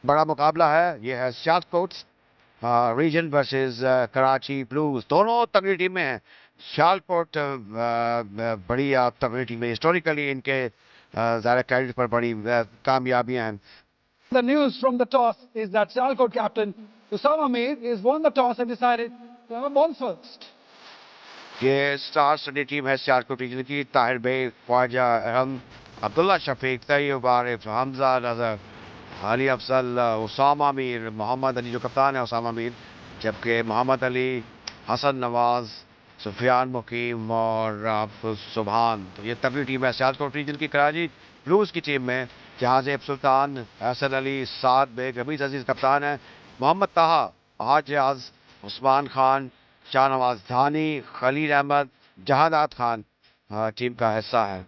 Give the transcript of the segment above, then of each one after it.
बड़ा मुकाबला है, ये है Sialkot Region versus Karachi Blues. दोनों तगड़ी टीमें हैं। सियालकोट बड़ी तगड़ी टीम है, हिस्टोरिकली इनके ज़्यादा क्रेडिट पर बड़ी कामयाबियां हैं। The news from the toss is that Sialkot captain Usama Mir has won the toss and decided to have a ball first. ये स्टार स्टडी टीम है सियालकोट रीजन की। ताहिर बेग, ख्वाजा अहम, अब्दुल्ला शफीक, तैयब आरिफ, हमजा नजर, अली अफजल, उसामा मीर, मोहम्मद अली जो कप्तान है उसामा मीर, जबकि मोहम्मद अली, हसन नवाज, सुफियान मुकीम और सुबहान। तो ये तगड़ी टीम है सियालकोट रीजन की। कराची ब्लूज की टीम में जहाजेब सुल्तान, हसन अली, साद बेग, हमीद अजीज कप्तान है, मोहम्मद ताहा, हाजियाज, उस्मान खान, शाहनवाज धानी, खलील अहमद, जहादात खान टीम का हिस्सा है।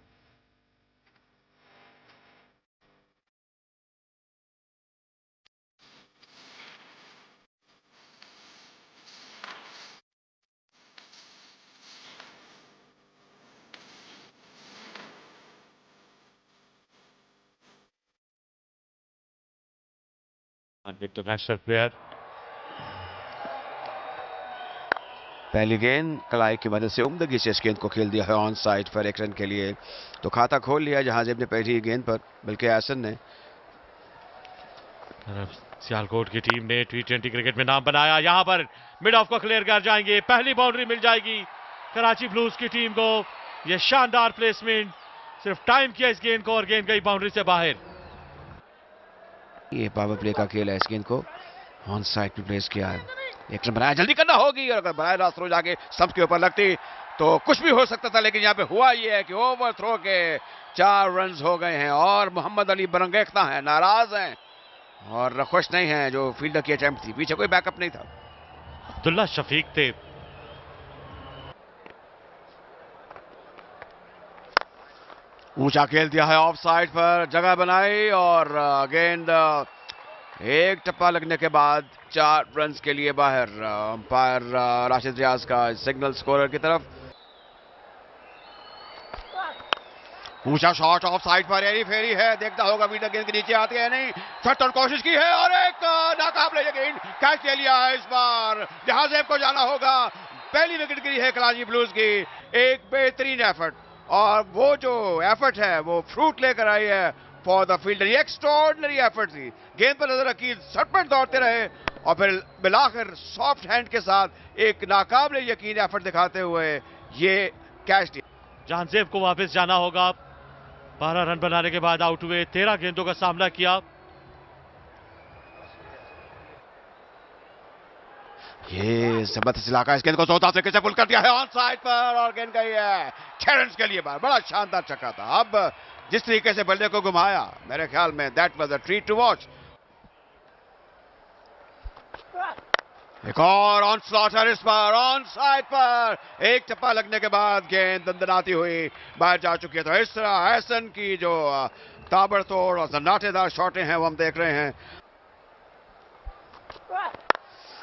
International player. पहली गेंद कलाई की मदद से उम्दगी से इस गेंद को खेल दिया है ऑन साइड पर 1 रन के लिए। तो खाता खोल लिया जहाजेब ने पहली गेंद पर, बल्कि एहसन ने। सियालकोट की टीम ने T20 क्रिकेट में नाम बनाया। यहां पर मिड ऑफ को क्लियर कर जाएंगे, पहली बाउंड्री मिल जाएगी कराची ब्लूज की टीम को। यह शानदार प्लेसमेंट, सिर्फ टाइम किया इस गेंद को और गेंद गई बाउंड्री से बाहर। ये पावर प्ले का खेल है, इस गेंद को ऑन साइड पे प्लेस किया है। 1 रन बनाया, जल्दी करना होगी, और अगर बनाए रात थ्रो जाके स्टंप के ऊपर लगती तो कुछ भी हो सकता था, लेकिन यहाँ पे हुआ ये है कि ओवर थ्रो के 4 रन हो गए हैं और मोहम्मद अली बरंगेखता है, नाराज हैं और खुश नहीं है। जो फील्डर की अटेम्प्ट थी, पीछे कोई बैकअप नहीं था। अब्दुल्ला शफीक थे। ऊंचा खेल दिया है ऑफ साइड पर, जगह बनाई और गेंद एक टप्पा लगने के बाद 4 रन के लिए बाहर। अंपायर राशिद रियाज का सिग्नल स्कोरर की तरफ। ऊंचा शॉट ऑफ साइड पर, एरी फेरी है, देखता होगा वीडर गेंद के नीचे आती है नहीं, शटल कोशिश की है और एक नाकाबिले गेंद कैच ले लिया है। इस बार जहाजेब को जाना होगा। पहली विकेट गिरी है कराची ब्लूज की। एक बेहतरीन एफर्ट, और वो जो एफर्ट है वो फ्रूट लेकर आई है फॉर द फील्डर। ये एक्स्ट्राऑर्डिनरी एफर्ट थी, गेंद पर नजर रखी, झटपट दौड़ते रहे और फिर मिलाकर सॉफ्ट हैंड के साथ एक नाकाबिले यकीन एफर्ट दिखाते हुए ये कैच दिया। जहाजेब को वापस जाना होगा। 12 रन बनाने के बाद आउट हुए, 13 गेंदों का सामना किया। ये जबरदस्त इलाका, इस गेंद को जोरदार तरीके से पुल कर दिया है ऑन साइड पर और गेंद गई है 6 रन के लिए बाहर। बड़ा शानदार छक्का था। अब जिस तरीके से बल्ले को घुमाया, मेरे ख्याल में that was a treat to watch. एक और ऑन स्लॉटर, इस बार ऑन साइड पर एक टप्पा लगने के बाद गेंद दंदनाती हुई बाहर जा चुकी है। तो इस तरह एहसन की जो ताबड़तोड़ और सन्नाटेदार शॉटें हैं वो हम देख रहे हैं।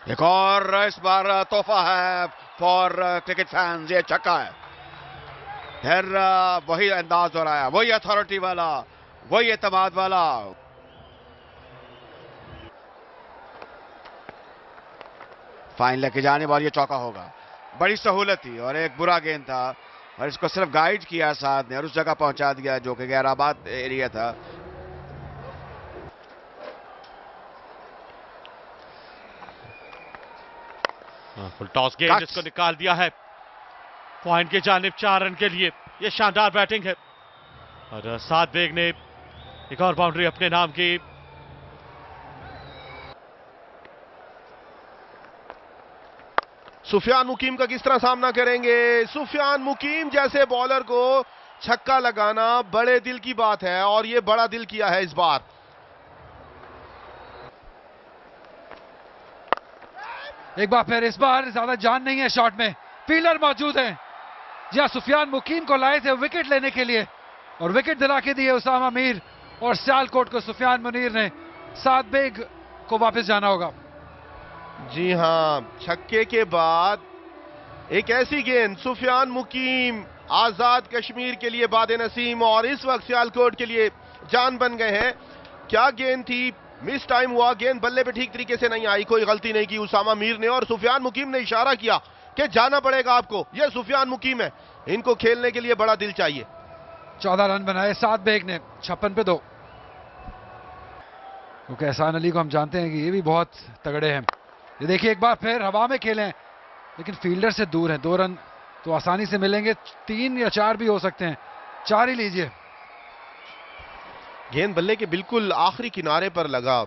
एक और इस बार तोहफा है फॉर क्रिकेट फैंस, ये छक्का है। फिर वही अंदाज दोहराया, वही अथॉरिटी वाला, वही एतमाद वाला। फाइन लेके जाने वाली, ये चौका होगा। बड़ी सहूलत थी और एक बुरा गेंद था और इसको सिर्फ गाइड किया साथ ने और उस जगह पहुंचा दिया जो कि गैराबाद एरिया था। फुल टॉस गेंद, जिसको निकाल दिया है पॉइंट के जानिब 4 रन के लिए। यह शानदार बैटिंग है और साद बेग ने एक और बाउंड्री अपने नाम की। सुफियान मुकीम का किस तरह सामना करेंगे? सुफियान मुकीम जैसे बॉलर को छक्का लगाना बड़े दिल की बात है और ये बड़ा दिल किया है इस बार। एक बार फिर, इस बार ज्यादा जान नहीं है शॉट में, फील्डर मौजूद हैं। जहां सुफियान मुकीम को लाए थे विकेट लेने के लिए और विकेट दिला के दिए उसामा मीर, और सियालकोट को सुफियान मुनीर ने। साद बेग को वापस जाना होगा। जी हां, छक्के के बाद एक ऐसी गेंद, सुफियान मुकीम आजाद कश्मीर के लिए बादे नसीम और इस वक्त सियालकोट के लिए जान बन गए हैं। क्या गेंद थी, मिस टाइम हुआ, गेंद बल्ले पे ठीक तरीके से नहीं आई, कोई गलती नहीं की उसामा मीर ने, और सुफियान मुकीम ने इशारा किया कि जाना पड़ेगा आपको। ये सुफियान मुकीम है, इनको खेलने के लिए बड़ा दिल चाहिए। 14 रन बनाए साद बेग ने, 56 पे 2। क्योंकि एहसान अली को हम जानते हैं कि ये भी बहुत तगड़े हैं। ये देखिए एक बार फिर हवा में खेले हैं, लेकिन फील्डर से दूर है। 2 रन तो आसानी से मिलेंगे, 3 या 4 भी हो सकते हैं, 4 ही लीजिए। गेंद बल्ले के बिल्कुल आखिरी किनारे पर लगा।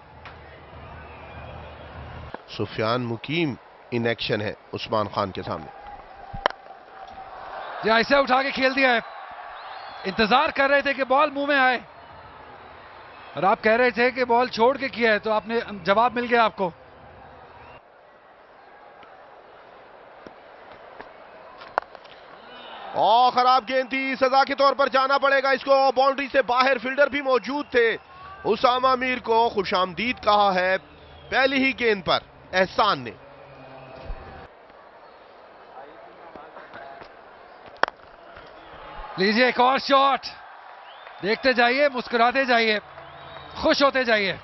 सुफियान मुकीम इन एक्शन है उस्मान खान के सामने। ये ऐसे उठा के खेल दिया है, इंतजार कर रहे थे कि बॉल मुंह में आए, और आप कह रहे थे कि बॉल छोड़ के किया है, तो आपने जवाब मिल गया आपको। और खराब गेंद थी, सजा के तौर पर जाना पड़ेगा इसको। बाउंड्री से बाहर फील्डर भी मौजूद थे। उसामा मीर को खुशामदीद कहा है पहली ही गेंद पर एहसान ने। लीजिए एक और शॉट, देखते जाइए, मुस्कुराते जाइए, खुश होते जाइए,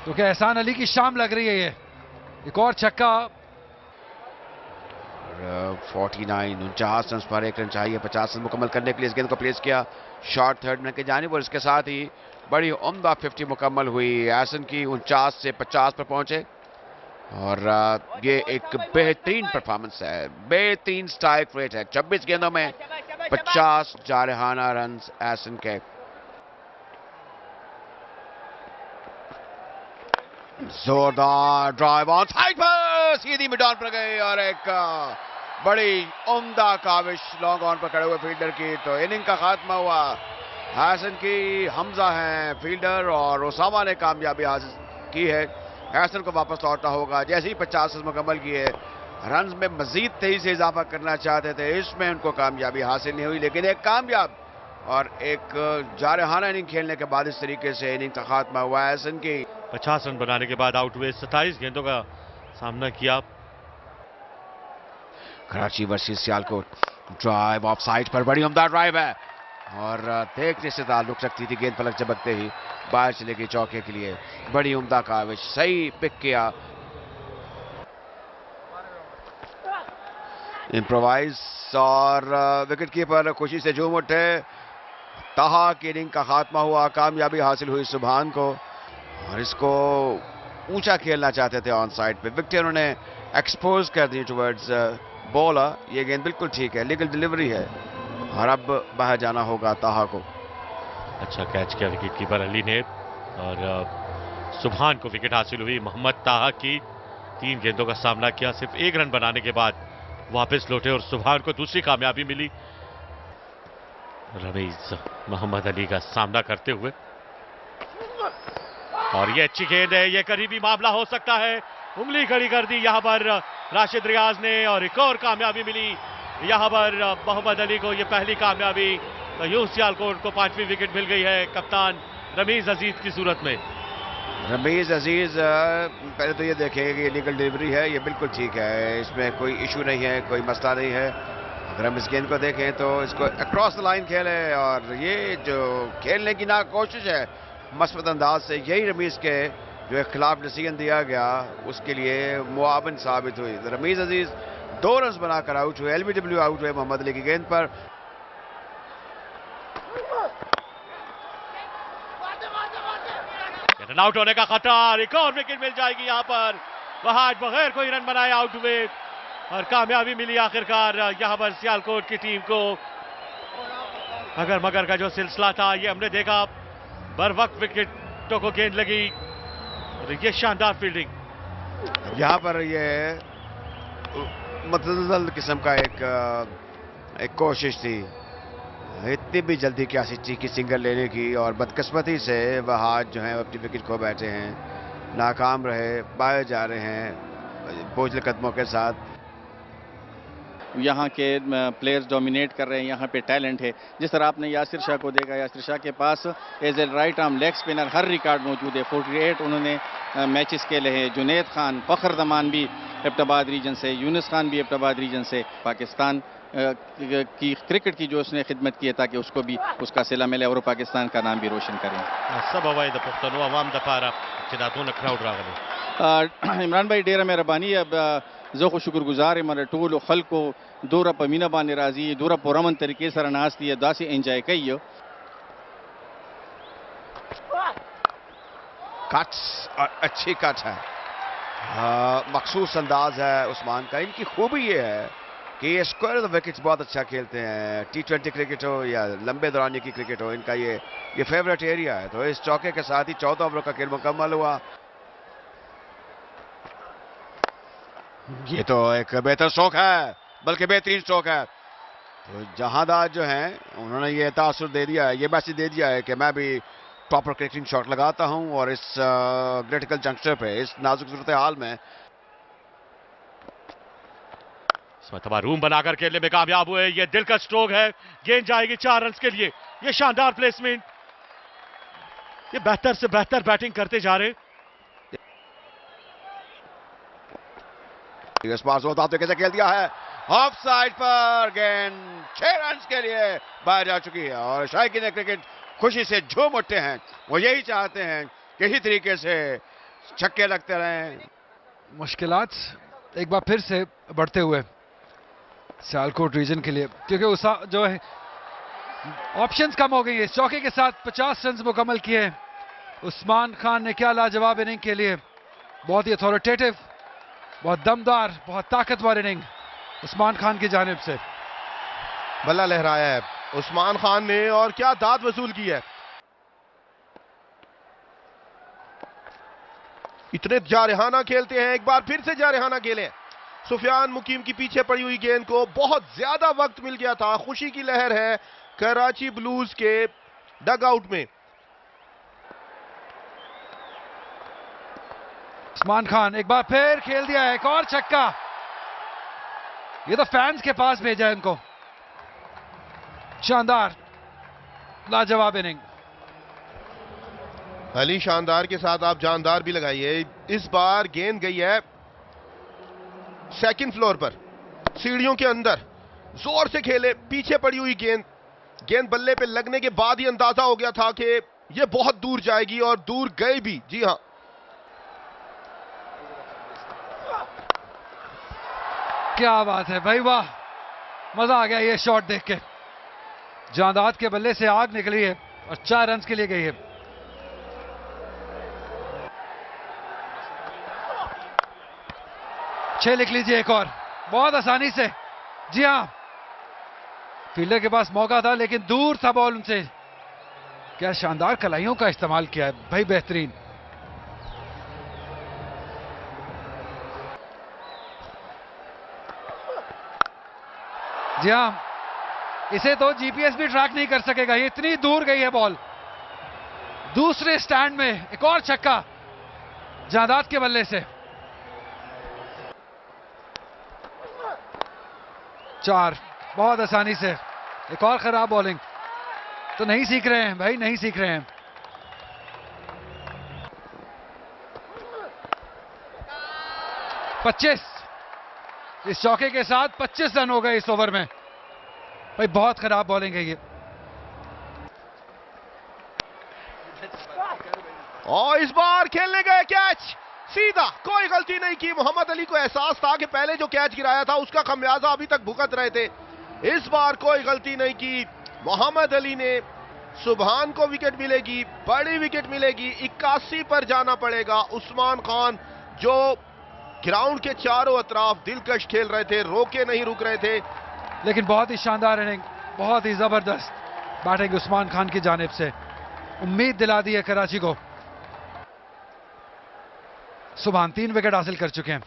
क्योंकि एहसान अली की शाम लग रही है ये। एक और छक्का। 49 रन पर 1 रन चाहिए 50 रन मुकम्मल करने के लिए। इस गेंद को प्लेस किया शॉर्ट थर्ड में की जानिब, और इसके साथ ही बड़ी उम्दा 50 मुकम्मल हुई एहसन की। 49 से 50 पर पहुंचे, और ये एक बेहतरीन परफॉर्मेंस है, बेहतरीन स्ट्राइक रेट है। 26 गेंदों में 50 जारहाना रन एहसन के। जोरदार ड्राइव ऑन साइड पर, सीधी मिडान पर गए, और एक बड़ी उम्दा काविश लॉन्ग ऑन पर खड़े हुए फील्डर की। तो इनिंग का खात्मा हुआ। एहसन की हमजा हैं फील्डर, और ओसामा ने कामयाबी हासिल की है। एहसन को वापस लौटना होगा। जैसे ही 50 रन मुकम्मल किए, रन में मजीद तेजी से इजाफा करना चाहते थे, इसमें उनको कामयाबी हासिल नहीं हुई, लेकिन एक कामयाब और एक जारहाना इनिंग खेलने के बाद इस तरीके से इनिंग का खात्मा हुआ एहसन की। 50 रन बनाने के बाद आउट हुए, 27 गेंदों का सामना किया। Karachi versus Sialkot, drive of side पर, बड़ी उम्दा ड्राइव है, और देखने से ताल्लुक रखती थी। गेंद पलक झपकते ही बाहर चले गई चौके के लिए। बड़ी उम्दा काविश, सही पिक किया। इम्प्रोवाइज, और विकेट कीपर खुशी से झूम उठे। ताहा की इनिंग का खात्मा हुआ, कामयाबी हासिल हुई सुभान को, और इसको ऊंचा खेलना चाहते थे ऑन साइड पे। विकेट उन्होंने एक्सपोज कर दी टुवर्ड्स बॉलर। ये गेंद बिल्कुल ठीक है, लीगल डिलीवरी है, और अब बाहर जाना होगा ताहा को। अच्छा कैच किया विकेट कीपर अली ने, और सुभान को विकेट हासिल हुई। मोहम्मद ताहा की 3 गेंदों का सामना किया, सिर्फ 1 रन बनाने के बाद वापस लौटे, और सुभान को दूसरी कामयाबी मिली। रमीज मोहम्मद अली का सामना करते हुए, और ये अच्छी गेंद है, ये करीबी मामला हो सकता है। उंगली खड़ी कर दी यहां पर राशिद रियाज ने, और एक और कामयाबी मिली यहां पर मोहम्मद अली को। ये पहली कामयाबी, तो यूं सियालकोट को 5वीं विकेट मिल गई है कप्तान रमीज अजीज की सूरत में। रमीज अजीज पहले तो ये देखेंगे कि ये लीगल डिलीवरी है, ये बिल्कुल ठीक है, इसमें कोई इशू नहीं है, कोई मसला नहीं है। अगर हम इस गेंद को देखें तो इसको अक्रॉस द लाइन खेले, और ये जो खेलने की ना कोशिश है मस्बत अंदाज से, यही रमीज के जो खिलाफ डिसीजन दिया गया उसके लिए मुआवन साबित हुई। रमीज अजीज 2 रन बनाकर आउट हुए, एलबीडब्ल्यू आउट हुए मोहम्मद अली की गेंद पर। रन आउट होने का खतरा, एक और विकेट मिल जाएगी यहां पर। वहां बगैर कोई रन बनाए आउट हुए, और कामयाबी मिली आखिरकार यहां पर सियालकोट की टीम को। अगर मगर का जो सिलसिला था ये हमने देखा, बर वक्त विकेटों को गेंद लगी, और ये शानदार फील्डिंग। यहाँ पर ये मतदल किस्म का एक कोशिश थी, इतनी भी जल्दी क्या थी कि सिंगल लेने की, और बदकिस्मती से वह हाथ जो है अपनी विकेट खो बैठे हैं, नाकाम रहे, बाहर जा रहे हैं बोझल कदमों के साथ। यहाँ के प्लेयर्स डोमिनेट कर रहे हैं, यहाँ पे टैलेंट है। जिस तरह आपने यासिर शाह को देखा, यासिर शाह के पास as a right arm leg spinner हर रिकॉर्ड मौजूद है। 48 उन्होंने मैचेस खेले हैं। जुनैद खान, फखर जमान भी एबटाबाद रीजन से, यूनुस खान भी एबटाबाद रीजन से। पाकिस्तान की क्रिकेट की जो उसने खिदमत की है ताकि उसको भी उसका सिला मिले और वो पाकिस्तान का नाम भी रोशन करें। सब हवाई द पुख्तनू अवाम द पारा चिदातों क्राउड रागले इमरान भाई डेरा मेहरबानी अब जो को शुक्रगुजार हमारे टोल खल को दूर पमीना बान राजी दूर पुरमन तरीके से नास्ती है दासी एंजॉय कई कट्स अच्छी कट है, मखसूस अंदाज है उस्मान का। इनकी खूबी ये है कि ये स्क्वायर द विकेट्स बहुत अच्छा खेलते हैं। T20 क्रिकेट हो या लंबे दौरानिए की क्रिकेट हो, इनका ये फेवरेट एरिया है। तो इस चौके के साथ ही 14 ओवरों का खेल मुकम्मल हुआ। ये तो एक बेहतर स्ट्रोक है, बल्कि बेहतरीन स्ट्रोक है। तो जहांदार जो हैं उन्होंने ये तासुर दे दिया है, ये मैसेज दे दिया है कि मैं भी प्रॉपर क्रिकेटिंग शॉट लगाता हूं और इस क्रिटिकल जंक्शन पे, इस नाजुक सूरत हाल में इसमें रूम बनाकर खेलने में कामयाब हुए। ये दिल का स्ट्रोक है, गेंद जाएगी 4 रन के लिए। ये शानदार प्लेसमेंट, ये बेहतर से बेहतर बैटिंग करते जा रहे। इस पास होता तो कैसे खेल दिया है, ऑफ साइड पर गेंद 6 रन के लिए बाहर जा चुकी है। और शायकीन क्रिकेट खुशी से झूम उठते हैं, वो यही चाहते हैं कि इसी तरीके से छक्के लगते रहें। मुश्किलात एक बार फिर से बढ़ते हुए सियालकोट रीजन के लिए, क्योंकि उस जो है ऑप्शंस कम हो गई है। इस चौके के साथ 50 रन मुकम्मल किए उस्मान खान ने। क्या लाजवाब इनिंग के लिए, बहुत ही अथॉरिटेटिव, बहुत दमदार, बहुत ताकतवर इनिंग उस्मान खान की जानिब से। बल्ला लहराया है उस्मान खान ने और क्या दाद वसूल की है। इतने जारहाना खेलते हैं, एक बार फिर से जारहाना खेले। सुफियान मुकीम की पीछे पड़ी हुई गेंद को बहुत ज्यादा वक्त मिल गया था। खुशी की लहर है कराची ब्लूज के डगआउट में। उस्मान खान एक बार फिर खेल दिया है, एक और छक्का। ये तो फैंस के पास भेजा है इनको। शानदार, लाजवाब इनिंग। अली शानदार के साथ आप जानदार भी लगाइए। इस बार गेंद गई है सेकंड फ्लोर पर, सीढ़ियों के अंदर। जोर से खेले, पीछे पड़ी हुई गेंद बल्ले पे लगने के बाद ही अंदाजा हो गया था कि यह बहुत दूर जाएगी और दूर गई भी। जी हां, क्या बात है भाई, वाह, मजा आ गया ये शॉट देख के। जांदाद के बल्ले से आग निकली है और 4 रन के लिए गई है। छह लिख लीजिए एक और, बहुत आसानी से। जी हां, फील्डर के पास मौका था लेकिन दूर था बॉल उनसे। क्या शानदार कलाइयों का इस्तेमाल किया है भाई, बेहतरीन। जी हां, इसे तो जीपीएस भी ट्रैक नहीं कर सकेगा, ये इतनी दूर गई है बॉल। दूसरे स्टैंड में एक और छक्का जांदाद के बल्ले से। 4, बहुत आसानी से। एक और खराब बॉलिंग। तो नहीं सीख रहे हैं भाई, नहीं सीख रहे हैं। पच्चीस, इस चौके के साथ 25 रन हो गए इस ओवर में। भाई बहुत खराब बॉलिंग है ये। और इस बार खेलने गए कैच सीधा, कोई गलती नहीं की। मोहम्मद अली को एहसास था कि पहले जो कैच गिराया था उसका खमियाजा अभी तक भुगत रहे थे। इस बार कोई गलती नहीं की मोहम्मद अली ने। सुभान को विकेट मिलेगी, बड़ी विकेट मिलेगी। 81 पर जाना पड़ेगा। उस्मान खान जो ग्राउंड के चारों अतराफ दिलकश खेल रहे थे, रोके नहीं रुक रहे थे। लेकिन बहुत ही शानदार इनिंग, बहुत ही जबरदस्त बैटिंग उस्मान खान की जानिब से। उम्मीद दिला दी है कराची को। सुभान 3 विकेट हासिल कर चुके हैं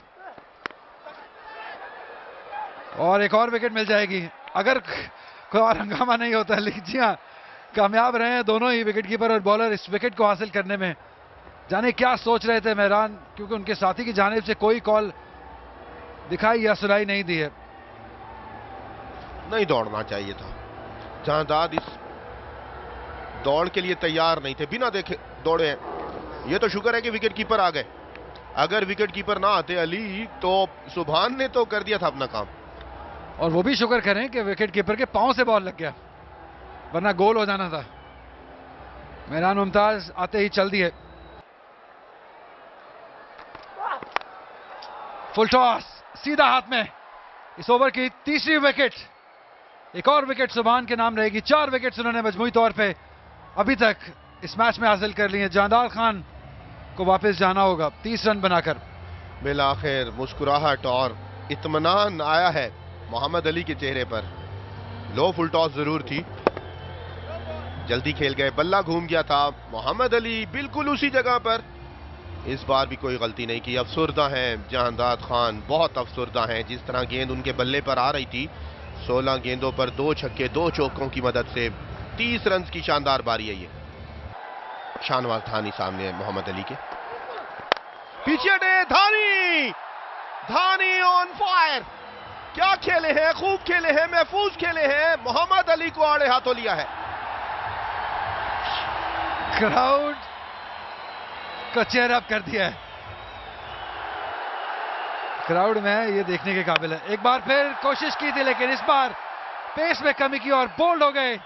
और एक और विकेट मिल जाएगी अगर कोई और हंगामा नहीं होता। लेकिन जी हाँ, कामयाब रहे हैं दोनों ही विकेट कीपर और बॉलर इस विकेट को हासिल करने में। जाने क्या सोच रहे थे मेहरान, क्योंकि उनके साथी की जानिब से कोई कॉल दिखाई या सुनाई नहीं दी है। नहीं दौड़ना चाहिए था। जांदाद इस दौड़ के लिए तैयार नहीं थे, बिना देखे दौड़े हैं। ये तो शुक्र है कि विकेट कीपर आ गए। अगर विकेट कीपर ना आते अली तो सुभान ने तो कर दिया था अपना काम। और वो भी शुक्र करें कि विकेट कीपर के पांव से बॉल लग गया, वरना गोल हो जाना था। मेहरान मुमताज आते ही चल दिए। फुल टॉस सीधा हाथ में। इस ओवर की तीसरी विकेट, एक और विकेट सुभान के नाम रहेगी। 4 विकेट्स उन्होंने मजमूई तौर पे अभी तक इस मैच में हासिल कर लिए। जानदार खान को वापस जाना होगा 30 रन बनाकर। बिलाखिर मुस्कुराहट और इत्मीनान आया है मोहम्मद अली के चेहरे पर। लो फुल टॉस जरूर थी, जल्दी खेल गए, बल्ला घूम गया था। मोहम्मद अली बिल्कुल उसी जगह पर। इस बार भी कोई गलती नहीं की। अफसुर्दा हैं जहांदार खान, बहुत अफसुर्दा हैं। जिस तरह गेंद उनके बल्ले पर आ रही थी, 16 गेंदों पर 2 छक्के 2 चौकों की मदद से 30 रन की शानदार बारी है ये। शाहनवाज धानी सामने है मोहम्मद अली के। पीछे डे धानी ऑन फायर। क्या खेले हैं, खूब खेले हैं, महफूज खेले हैं। मोहम्मद अली को आड़े हाथों लिया है। क्राउड को चेयर अप कर दिया है। क्राउड में ये देखने के काबिल है। एक बार फिर कोशिश की थी, लेकिन इस बार पेस में कमी की और बोल्ड हो गए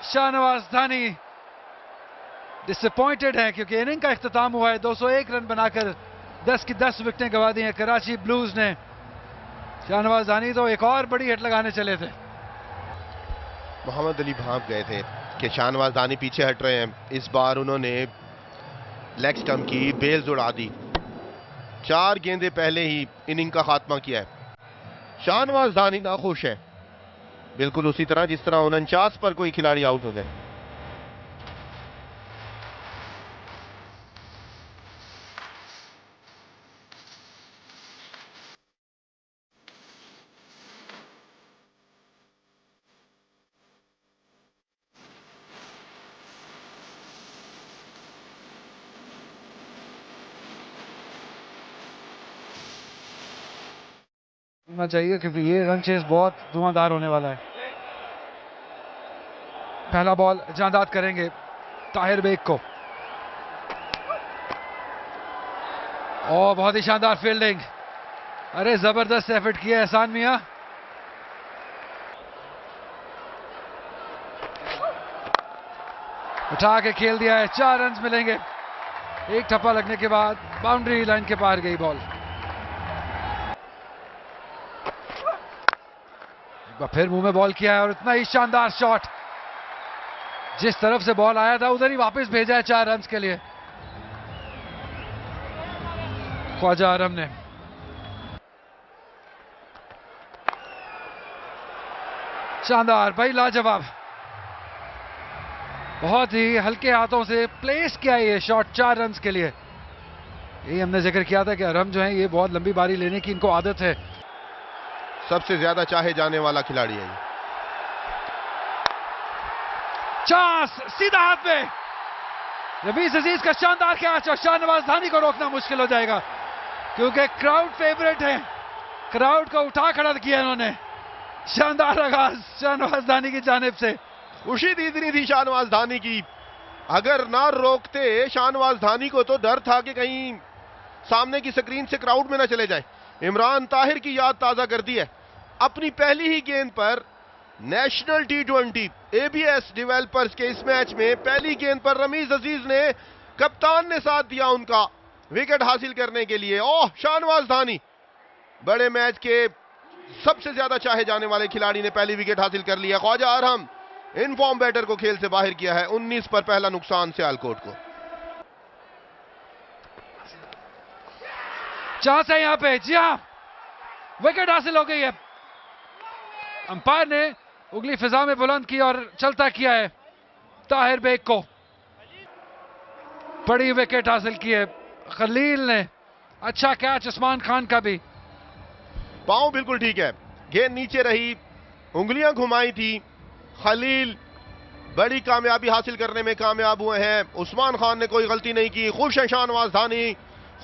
शाहनवाज धानी। डिसअपॉइंटेड है क्योंकि इनिंग का इख्तिताम हुआ है। 201 रन बनाकर 10 की 10 विकेटें गंवा दी हैं कराची ब्लूज ने। शाहनवाज धानी तो एक और बड़ी हिट लगाने चले थे। मोहम्मद अली भाप गए थे कि शाहनवाज धानी पीछे हट रहे हैं। इस बार उन्होंने लेग स्टंप की बेल्स उड़ा दी। 4 गेंदें पहले ही इनिंग का खात्मा किया है। शाहनवाज धानी नाखुश है, बिल्कुल उसी तरह जिस तरह 49 पर कोई खिलाड़ी आउट हो गए। होना चाहिए क्योंकि ये रन चेस बहुत धुआंधार होने वाला है। पहला बॉल जांदाद करेंगे ताहिर बेग को। और बहुत ही शानदार फील्डिंग। अरे जबरदस्त एफर्ट किया एहसान मियां। उठा के खेल दिया है। 4 रन मिलेंगे। एक ठप्पा लगने के बाद बाउंड्री लाइन के पार गई बॉल। फिर मुंह में बॉल किया है और इतना ही शानदार शॉट। जिस तरफ से बॉल आया था उधर ही वापस भेजा है 4 रन के लिए ख्वाजा आरम ने। शानदार भाई, लाजवाब। बहुत ही हल्के हाथों से प्लेस किया ये शॉट 4 रन के लिए। यही हमने जिक्र किया था कि आरम जो है ये बहुत लंबी बारी लेने की इनको आदत है। सबसे ज्यादा चाहे जाने वाला खिलाड़ी है ये। चांस सीधा हाथ में। रवीज अजीज का शानदार कैच और शाहनवाज धानी को रोकना मुश्किल हो जाएगा क्योंकि क्राउड फेवरेट है। क्राउड को उठा खड़ा किया इन्होंने। शानदार आगाज शाहनवाज धानी की जानिब से। खुशी दी इतनी थी शाहनवाज धानी की। अगर ना रोकते शाहनवाज धानी को तो डर था कि कहीं सामने की स्क्रीन से क्राउड में ना चले जाए। इमरान ताहिर की याद ताजा कर दी है। अपनी पहली ही गेंद पर नेशनल T20 ABS डेवलपर्स के इस मैच में पहली गेंद पर रमीज अजीज ने, कप्तान ने साथ दिया उनका विकेट हासिल करने के लिए। ओह, शाहनवाज धानी बड़े मैच के सबसे ज्यादा चाहे जाने वाले खिलाड़ी ने पहली विकेट हासिल कर लिया। ख्वाजा आरम इनफॉर्म बैटर को खेल से बाहर किया है। 19 पर पहला नुकसान सियालकोट को। चांस है यहां पे। जी हां, विकेट हासिल हो गई है। अंपायर ने उंगली फिजा में बुलंद की और चलता किया है ताहिर बेग को। बड़ी विकेट हासिल की है खलील ने। अच्छा कैच उस्मान खान का भी। पांव बिल्कुल ठीक है, गेंद नीचे रही, उंगलियां घुमाई थी। खलील बड़ी कामयाबी हासिल करने में कामयाब हुए हैं। उस्मान खान ने कोई गलती नहीं की। खुश है शाहनवाज धानी,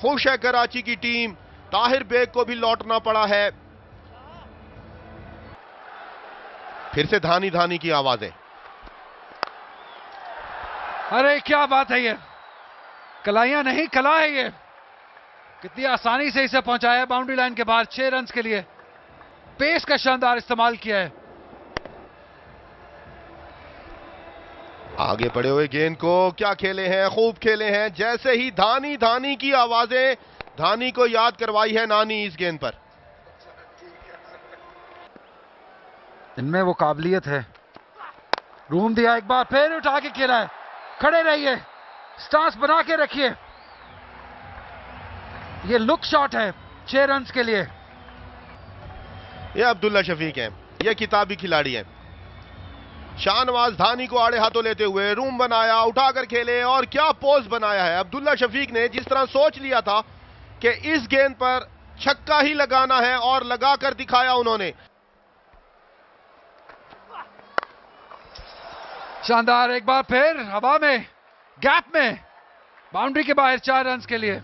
खुश है कराची की टीम। ताहिर बेग को भी लौटना पड़ा है। फिर से धानी धानी की आवाजें। अरे क्या बात है, ये कलाइयां नहीं कला है ये। कितनी आसानी से इसे पहुंचाया बाउंड्री लाइन के बाहर 6 रन के लिए। पेस का शानदार इस्तेमाल किया है। आगे पड़े हुए गेंद को क्या खेले हैं, खूब खेले हैं। जैसे ही धानी धानी की आवाजें धानी को याद करवाई है नानी इस गेंद पर। इनमें वो काबिलियत है। रूम दिया, एक बार फिर उठा के खेला है। खड़े रहिए, स्टांस बना के रखिए। ये लुक शॉट है 6 रन के लिए। ये अब्दुल्ला शफीक हैं, ये किताबी खिलाड़ी हैं। शाहनवाज धानी को आड़े हाथों लेते हुए रूम बनाया, उठाकर खेले और क्या पोज बनाया है अब्दुल्ला शफीक ने। जिस तरह सोच लिया था कि इस गेंद पर छक्का ही लगाना है और लगाकर दिखाया उन्होंने। शानदार, एक बार फिर हवा में, गैप में, बाउंड्री के बाहर 4 रन के लिए।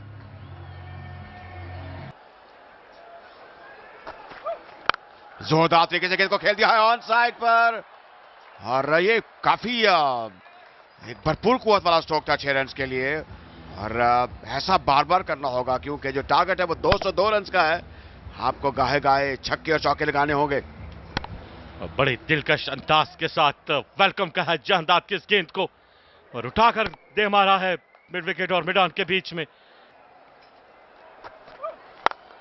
जोरदार तरीके से गेंद को खेल दिया है ऑन साइड पर, और ये काफी एक भरपूर कुव्वत वाला स्ट्रोक था 6 रन के लिए। और ऐसा बार बार करना होगा क्योंकि जो टारगेट है वो 202 रन का है। आपको गाहे गाहे छक्के और चौके लगाने होंगे। बड़े दिलकश अंदाज के साथ वेलकम कहा जहांदाद की इस गेंद को और उठाकर दे मारा है मिड विकेट और मिड ऑन के बीच में।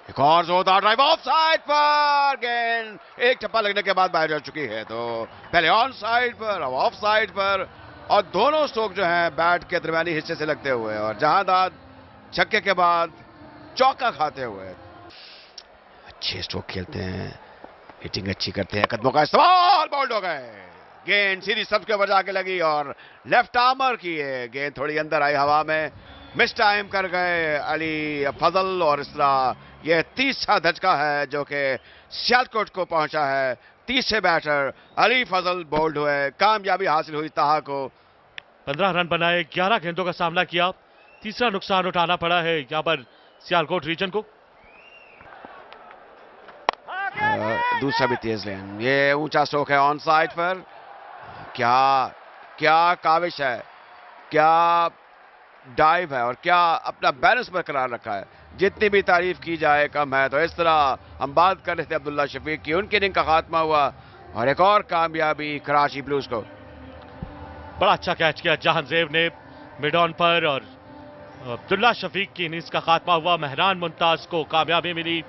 एक और जोरदार ड्राइव ऑफ साइड पर, गेंद एक टप्पा लगने के बाद बाहर जा चुकी है। तो पहले ऑन साइड पर, अब ऑफ साइड पर, और दोनों स्ट्रोक जो हैं बैट के दरमियानी हिस्से से लगते हुए और जहांदाद छक्के के बाद चौका खाते हुए। अच्छे स्ट्रोक खेलते हैं, हिटिंग अच्छी करते हैं, कदमों का इस्तेमाल, बाउंड हो गए। गेंद सीधी सब के ऊपर जाके लगी और लेफ्ट आर्मर की है। गेंद थोड़ी अंदर आई हवा में, मिस टाइम कर गए अली फजल और इस तरह यह तीसरा धचका है जो कि सियालकोट को पहुंचा है। तीसरे बैटर अली फजल बोल्ड हुए, कामयाबी हासिल हुई ताहा को। 15 रन बनाए, 11 गेंदों का सामना किया, तीसरा नुकसान उठाना पड़ा है यहां पर सियालकोट रीजन को। दूसरा भी तेज लेन, ये ऊंचा स्ट्रोक है ऑन साइड पर। क्या क्या काविश है, क्या डाइव है और क्या अपना बैलेंस बरकरार रखा है। जितनी भी तारीफ की जाए कम है। तो इस तरह हम बात कर रहे थे अब्दुल्ला शफीक की, उनकी इनिंग का खात्मा हुआ और एक और कामयाबी कराची ब्लूज को। बड़ा अच्छा कैच किया जहांजेब ने मिड ऑन पर और अब्दुल्ला शफीक की इनिंग्स का खात्मा हुआ। मेहरान मुमताज को कामयाबी मिली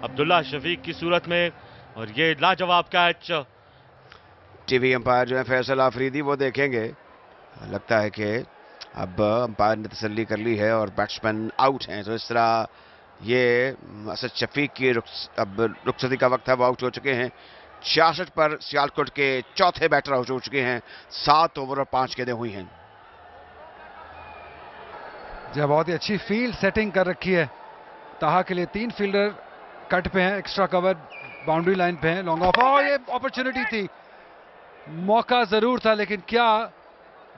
अब्दुल्ला शफीक की सूरत में और ये लाजवाब कैच। टीवी अंपायर जो है फैसल आफरीदी वो देखेंगे। लगता है कि अब अंपायर ने तसल्ली कर ली है और बैट्समैन आउट हैं। तो इस तरह ये असद शफीक की अब रुखसती का वक्त है, वो आउट हो चुके हैं। 66 पर सियालकोट के चौथे बैटर आउट हो चुके हैं। 7 ओवर और 5 गेंदें हुई हैं। जब बहुत ही अच्छी फील्ड सेटिंग कर रखी है ताहा के लिए। 3 फील्डर कट पे हैं, एक्स्ट्रा कवर बाउंड्री लाइन पे हैं, लॉन्ग ऑफ। और ये अपॉर्चुनिटी थी, मौका जरूर था, लेकिन क्या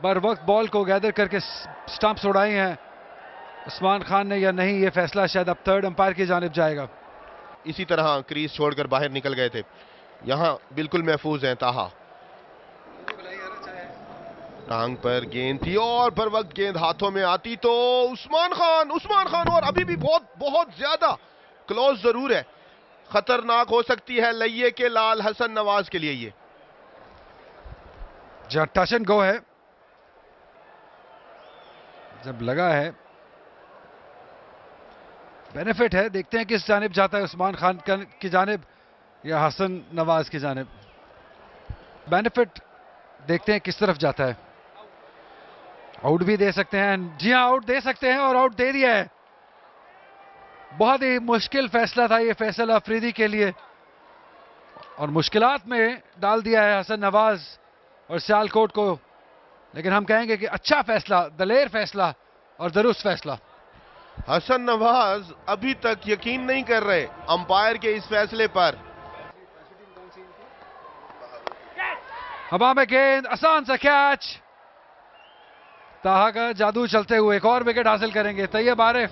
बर वक्त बॉल को गैदर करके स्टंप्स उड़ाई हैं उस्मान खान ने या नहीं, ये फैसला शायद अब थर्ड अंपायर की जानिब जाएगा। इसी तरह क्रीज छोड़कर बाहर निकल गए थे, यहां बिल्कुल महफूज हैं ताहा। टांग पर गेंद थी और बर वक्त गेंद हाथों में आती तो उस्मान खान और अभी भी बहुत ज्यादा क्लोज जरूर है। खतरनाक हो सकती है लइये के लाल हसन नवाज के लिए। ये जब टच एंड गो है, जब लगा है, बेनिफिट है। देखते हैं किस जानिब जाता है, उस्मान खान की जानिब या हसन नवाज की जानिब। बेनिफिट देखते हैं किस तरफ जाता है। आउट भी दे सकते हैं, जी हां आउट दे सकते हैं और आउट दे दिया है। बहुत ही मुश्किल फैसला था ये फैसल अफरीदी के लिए और मुश्किलात में डाल दिया है हसन नवाज और सियालकोट को। लेकिन हम कहेंगे कि अच्छा फैसला, दलेर फैसला और दुरुस्त फैसला। हसन नवाज अभी तक यकीन नहीं कर रहे अंपायर के इस फैसले पर। हवा में गेंद, आसान सा कैच, ताहा का जादू चलते हुए एक और विकेट हासिल करेंगे। तैयब आरिफ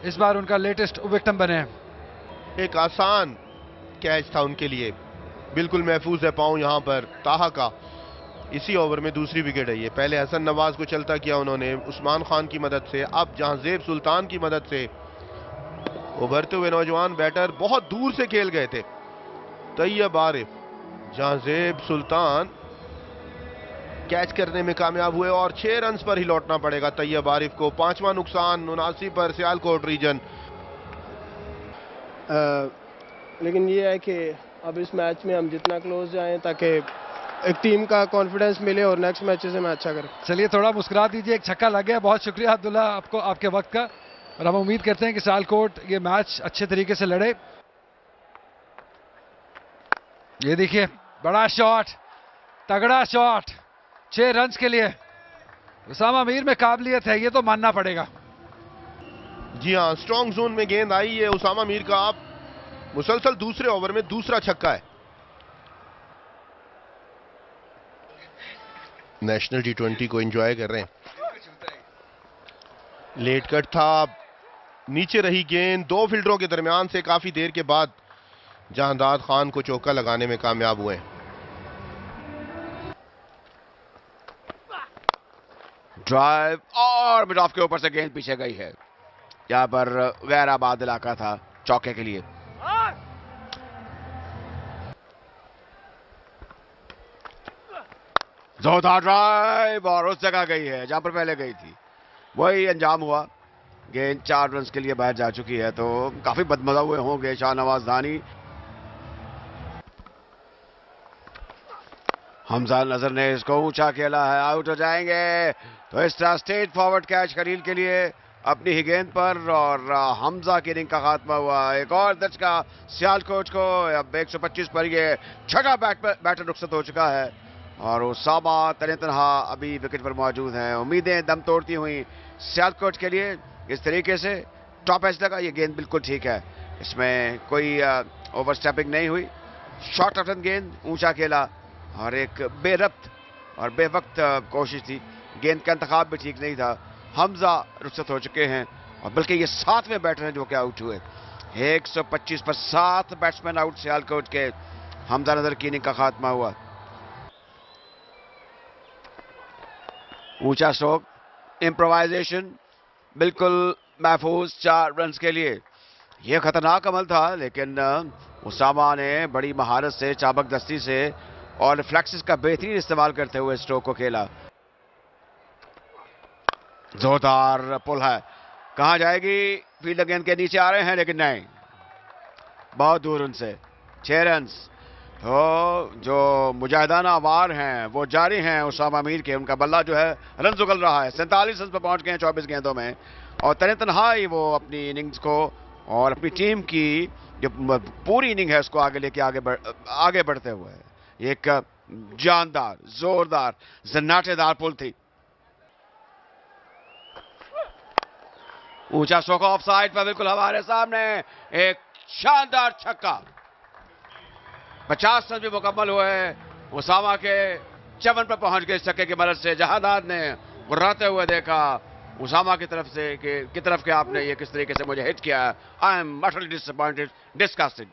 इस बार उनका लेटेस्ट विक्टिम बने। एक आसान कैच था उनके लिए, बिल्कुल महफूज है पांव यहां पर ताहा का। इसी ओवर में दूसरी विकेट है ये। पहले हसन नवाज को चलता किया उन्होंने उस्मान खान की मदद से, अब जहांजेब सुल्तान की मदद से उभरते हुए नौजवान बैटर बहुत दूर से खेल गए थे तैयब आरिफ, जहां जेब सुल्तान कैच करने में कामयाब हुए और 6 रन्स पर ही लौटना पड़ेगा तैयब आरिफ को। 5वां नुकसान 79 पर सियालकोट रीजन। लेकिन ये है कि अब इस मैच में हम जितना क्लोज जाएं ताकि एक टीम का कॉन्फिडेंस मिले और नेक्स्ट मैचेस में अच्छा करें। चलिए थोड़ा मुस्कुरा दीजिए, एक छक्का लग गया। बहुत शुक्रिया अब्दुल्ला आपको आपके वक्त का, और हम उम्मीद करते हैं कि सियालकोट ये मैच अच्छे तरीके से लड़े। ये देखिए बड़ा शॉट, तगड़ा शॉट, 6 रन्स के लिए उसामा मीर में काबिलियत है, ये तो मानना पड़ेगा। जी हाँ, स्ट्रॉन्ग जोन में गेंद आई है उसामा मीर का। आप मुसलसल दूसरे ओवर में दूसरा छक्का है। नेशनल T20 को एंजॉय कर रहे हैं। लेट कट था, नीचे रही गेंद, 2 फील्डरों के दरमियान से काफी देर के बाद जहांदाद खान को चौका लगाने में कामयाब हुए। ड्राइव और मिड ऑफ के ऊपर से गेंद पीछे गई है। यहां पर गैर आबाद इलाका था चौके के लिए। जोरदार ड्राइव और उस जगह गई है जहां पर पहले गई थी, वही अंजाम हुआ। गेंद 4 रन्स के लिए बाहर जा चुकी है, तो काफी बदमजा हुए होंगे शाहनवाज दानी। हमजा नजर ने इसको ऊंचा खेला है, आउट हो जाएंगे। तो इस तरह स्ट्रेट फॉरवर्ड कैच खलील के लिए अपनी ही गेंद पर, और हमजा की इनिंग का खात्मा हुआ। एक और दचका सियालकोट को। अब 125 पर ये छठा बैटर रुखसत हो चुका है, और उसामा तनहा अभी विकेट पर मौजूद हैं। उम्मीदें दम तोड़ती हुई सियालकोट के लिए। इस तरीके से टॉप एज लगा, ये गेंद बिल्कुल ठीक है, इसमें कोई ओवर स्टेपिंग नहीं हुई। शॉर्ट ऑफ गेंद, ऊंचा खेला, और एक बेरब्त और बेवक्त कोशिश थी। गेंद का इंतखाब भी ठीक नहीं था। हमजा रुखसत हो चुके हैं, और बल्कि ये 7वें बैटर हैं जो कि आउट हुए। 125 पर 7 बैट्समैन आउट सियालकोट के। हमजा नजर की इनिंग का खात्मा हुआ। ऊंचा स्ट्रोक, इम्प्रोवाइजेशन बिल्कुल महफूज 4 रन्स के लिए। यह खतरनाक अमल था, लेकिन उसामा ने बड़ी महारत से, चाबक दस्ती से और रिफ्लेक्सेस का बेहतरीन इस्तेमाल करते हुए स्ट्रोक को खेला। जोरदार पुल है, कहां जाएगी? फील्डर गेंद के नीचे आ रहे हैं, लेकिन नहीं, बहुत दूर उनसे। 6 रन्स। तो जो मुजाहिदाना वार हैं वो जारी हैं उसामा मीर के। उनका बल्ला जो है रन उगल रहा है। 47 रन पर पहुंच गए हैं 24 गेंदों में, और तनहा ही वो अपनी इनिंग्स को और अपनी टीम की जो पूरी इनिंग है उसको आगे लेके आगे बढ़ते हुए। एक जानदार, जोरदार, जन्नाटेदार पुल थी। ऊंचा स्ट्रोक ऑफ साइड पर बिल्कुल हमारे सामने एक शानदार छक्का। 50 रन भी मुकम्मल हुए हैं उसामा के। 54 पर पहुंच गए इस छक्के की मदद से। जहादाद ने गुर्राते हुए देखा उसामा की तरफ से कि आपने ये किस तरीके से मुझे हिट किया। I am utterly disappointed, disgusted.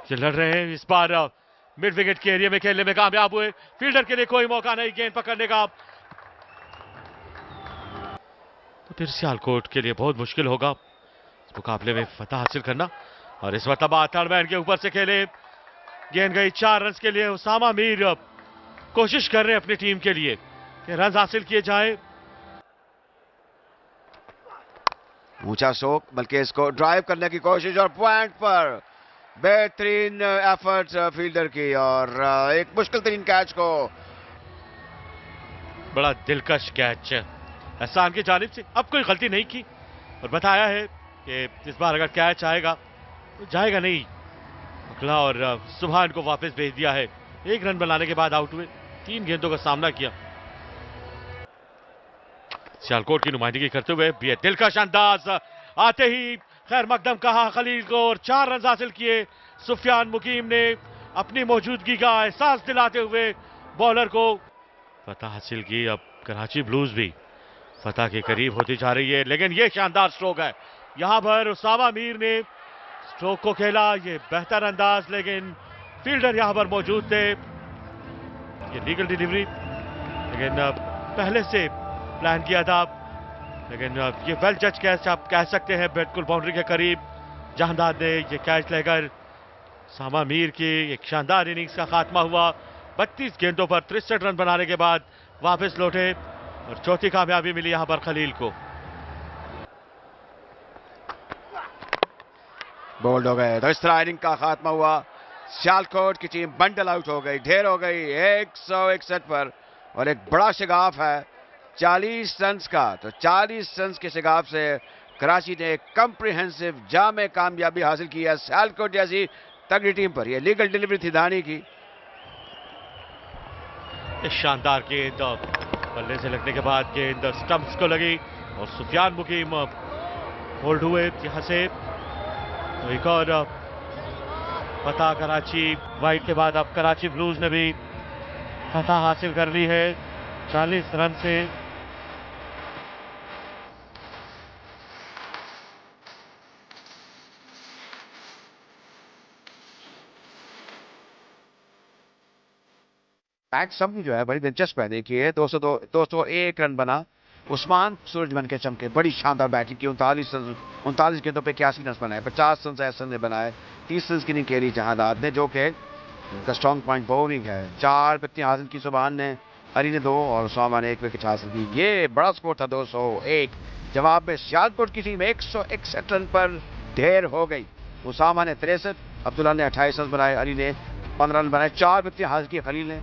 ये लड़ रहे हैं, इस बार मिड विकेट के एरिया में खेलने में कामयाब हुए। फील्डर के लिए कोई मौका नहीं गेंद पकड़ने का। तो फिर सियालकोट के लिए बहुत मुश्किल होगा इस मुकाबले में फतह हासिल करना। और इस मरतबा थर्ड मैन के ऊपर से खेले, गेंद गई 4 रन के लिए। उसामा मीर कोशिश कर रहे हैं अपनी टीम के लिए कि रन हासिल किए जाए। ऊंचा स्ट्रोक, बल्कि इसको ड्राइव करने की कोशिश, और पॉइंट पर बेहतरीन एफर्ट फील्डर की, और एक मुश्किल तरीन कैच को। बड़ा दिलकश कैच एहसान की जानिब से। अब कोई गलती नहीं की, और बताया है कि इस बार अगर कैच आएगा तो जाएगा नहीं। अगला और सुभान को वापस भेज दिया है। 1 रन बनाने के बाद आउट हुए, 3 गेंदों का सामना किया। सियालकोट की नुमाइंदगी करते हुए भी दिलकश अंदाज आते ही खैर मकदम कहा खलील को, और 4 रन हासिल किए। सुफियान मुकीम ने अपनी मौजूदगी का एहसास दिलाते हुए बॉलर को फतह हासिल की। अब कराची ब्लूज भी फतह के करीब होती जा रही है, लेकिन यह शानदार स्ट्रोक है। यहां पर उसामा मीर ने स्ट्रोक को खेला, ये बेहतर अंदाज, लेकिन फील्डर यहां पर मौजूद थे। ये लीगल डिलीवरी, लेकिन पहले से प्लान किया था। लेकिन ये वेल जज कैच आप कह सकते हैं, बिल्कुल बाउंड्री के करीब जहांदाद ने ये कैच लेकर उसामा मीर की एक शानदार इनिंग्स का खात्मा हुआ। 32 गेंदों पर 63 रन बनाने के बाद वापस लौटे और चौथी कामयाबी मिली यहां पर खलील को। बोल्ड हो गए तो इस तरह इनिंग का खात्मा हुआ। सियालकोट की टीम बंडल आउट हो गई, ढेर हो गई 161 पर, और एक बड़ा शिगाफ है 40 रन का। तो 40 रन के शिगाफ से कराची ने एक कॉम्प्रिहेंसिव जामे कामयाबी हासिल की है सियालकोट जैसी तगड़ी टीम पर। यह लीगल डिलीवरी थी धानी की। इस शानदार गेंद बल्ले से लगने के बाद गेंद स्टंप्स को लगी और सुफियान मुकीम होल्ड हुए यहां से। तो एक और फतह कराची वाइड के बाद अब कराची ब्लूज ने भी फतह हासिल कर ली है 40 रन से। मैच समझ जो है बड़ी दिलचस्प है। देखिए 201 रन बना, उस्मान सूरजमन के चमके, बड़ी शानदार बैटिंग की। 39 गेंदों पे 81 रन बनाए, 50 रन एहसन ने बनाए, 30 रन की इनिंग खेली जहांदाद ने, जो कि उनका स्ट्रॉन्ग पॉइंट बॉलिंग है। 4 विकेटें हासिल की सुभान ने, अली ने 2 और उसामा ने 1 विकेट हासिल की। ये बड़ा स्कोर था 201। जवाब में सियालकोट की टीम 161 रन पर ढेर हो गई। उसामा ने 63, अब्दुल्ला ने 28 रन बनाए, अली ने 15 रन बनाए, 4 विकेटें हासिल की। खलील ने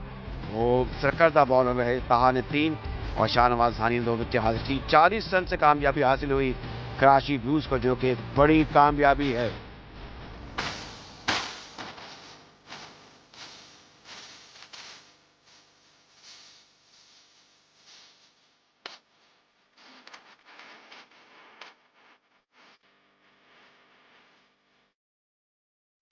वो सरकर्दा बॉलर रहे, ताहा ने 3 और शाहनवाज हानी ने 2 विकेटें हासिल की। 40 रन से कामयाबी हासिल हुई कराची ब्लूज को, जो कि बड़ी कामयाबी है।